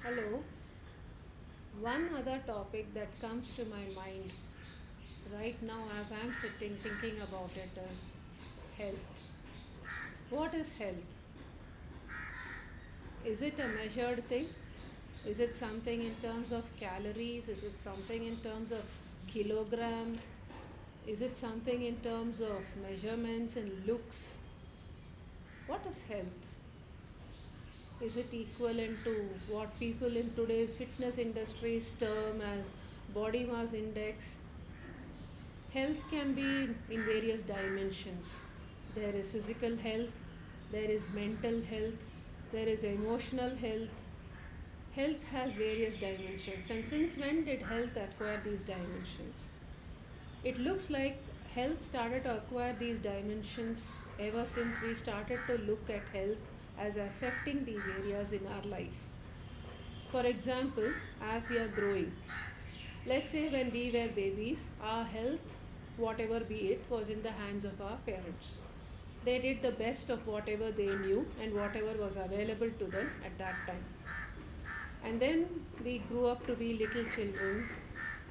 Hello. One other topic that comes to my mind right now as I'm sitting thinking about it is health. What is health? Is it a measured thing? Is it something in terms of calories? Is it something in terms of kilogram? Is it something in terms of measurements and looks? What is health? Is it equivalent to what people in today's fitness industries term as body mass index? Health can be in various dimensions. There is physical health, there is mental health, there is emotional health. Health has various dimensions. And since when did health acquire these dimensions? It looks like health started to acquire these dimensions ever since we started to look at health as affecting these areas in our life. For example, as we are growing, let's say when we were babies, our health, whatever be it, was in the hands of our parents. They did the best of whatever they knew and whatever was available to them at that time. And then we grew up to be little children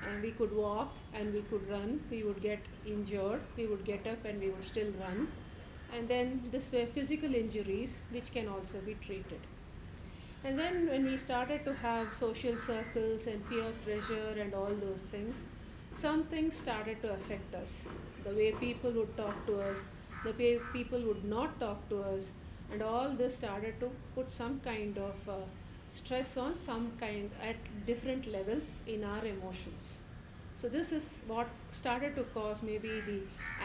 and we could walk and we could run. We would get injured, we would get up and we would still run. And then this were physical injuries which can also be treated. And then when we started to have social circles and peer pressure and all those things, some things started to affect us. The way people would talk to us, the way people would not talk to us, and all this started to put some kind of stress on some kind at different levels in our emotions. So this is what started to cause maybe the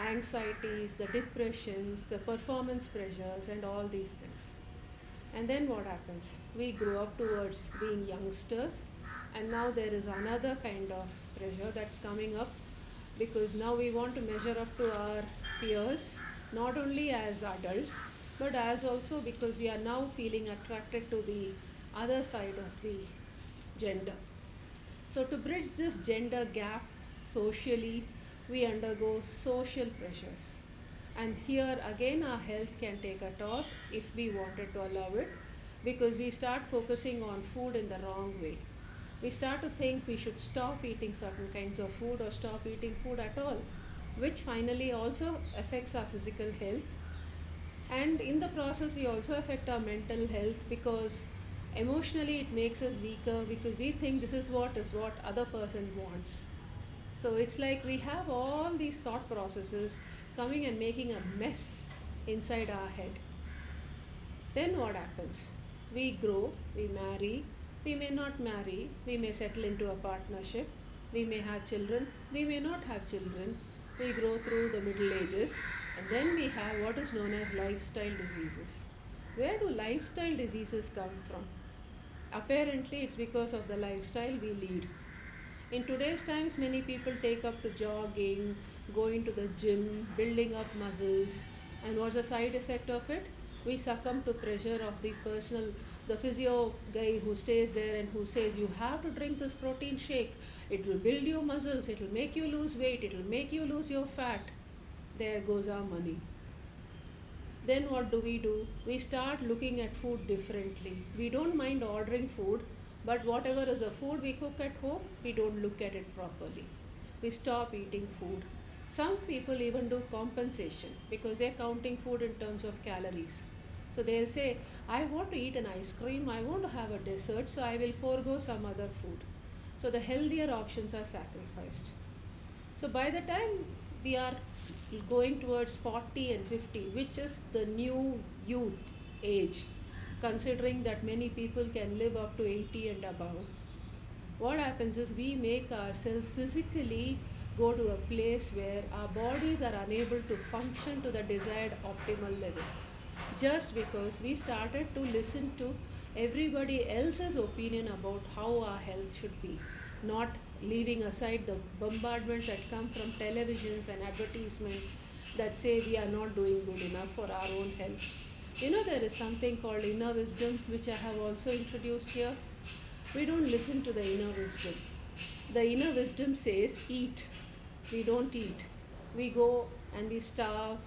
anxieties, the depressions, the performance pressures, and all these things. And then what happens? We grow up towards being youngsters, and now there is another kind of pressure that's coming up because now we want to measure up to our peers, not only as adults, but as also because we are now feeling attracted to the other side of the gender. So, to bridge this gender gap socially, we undergo social pressures. And here again, our health can take a toss if we wanted to allow it, because we start focusing on food in the wrong way. We start to think we should stop eating certain kinds of food or stop eating food at all, which finally also affects our physical health. And in the process, we also affect our mental health because emotionally it makes us weaker because we think this is what other person wants. So it's like we have all these thought processes coming and making a mess inside our head. Then what happens? We grow, we marry, we may not marry, we may settle into a partnership, we may have children, we may not have children, we grow through the middle ages, and then we have what is known as lifestyle diseases. Where do lifestyle diseases come from? Apparently, it's because of the lifestyle we lead. In today's times, many people take up to jogging, going to the gym, building up muscles, and what's the side effect of it? We succumb to pressure of the physio guy who stays there and who says you have to drink this protein shake. It will build your muscles, it will make you lose weight, it will make you lose your fat. There goes our money. Then what do? We start looking at food differently. We don't mind ordering food, but whatever is the food we cook at home, we don't look at it properly. We stop eating food. Some people even do compensation because they're counting food in terms of calories. So they'll say, I want to eat an ice cream, I want to have a dessert, so I will forego some other food. So the healthier options are sacrificed. So by the time we are going towards 40 and 50, which is the new youth age, considering that many people can live up to 80 and above, what happens is we make ourselves physically go to a place where our bodies are unable to function to the desired optimal level just because we started to listen to everybody else's opinion about how our health should be, not leaving aside the bombardments that come from televisions and advertisements that say we are not doing good enough for our own health. There is something called inner wisdom, which I have also introduced here. We don't listen to the inner wisdom. The inner wisdom says eat. We don't eat. We go and we starve.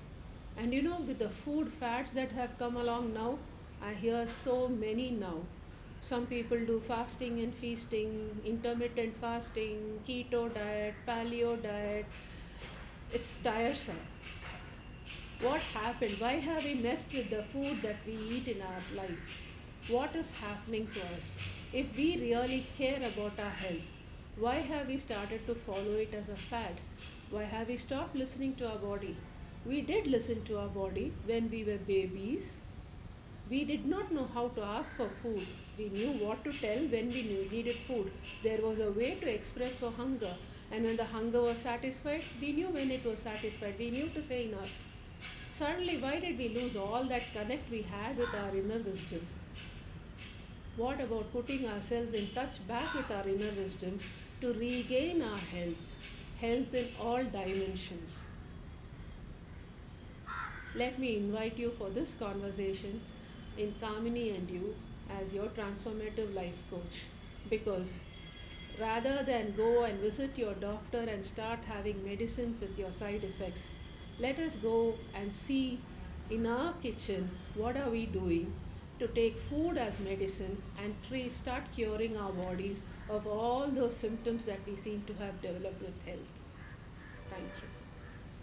And with the food fads that have come along now, I hear so many now. Some people do fasting and feasting, intermittent fasting, keto diet, paleo diet. It's tiresome. What happened? Why have we messed with the food that we eat in our life? What is happening to us? If we really care about our health, why have we started to follow it as a fad? Why have we stopped listening to our body? We did listen to our body when we were babies. We did not know how to ask for food. We knew what to tell when we needed food. There was a way to express for hunger. And when the hunger was satisfied, we knew when it was satisfied. We knew to say enough. Suddenly, why did we lose all that connect we had with our inner wisdom? What about putting ourselves in touch back with our inner wisdom to regain our health? Health in all dimensions. Let me invite you for this conversation in Kamini and you as your transformative life coach. Because rather than go and visit your doctor and start having medicines with your side effects, let us go and see in our kitchen what are we doing to take food as medicine and start curing our bodies of all those symptoms that we seem to have developed with health. Thank you.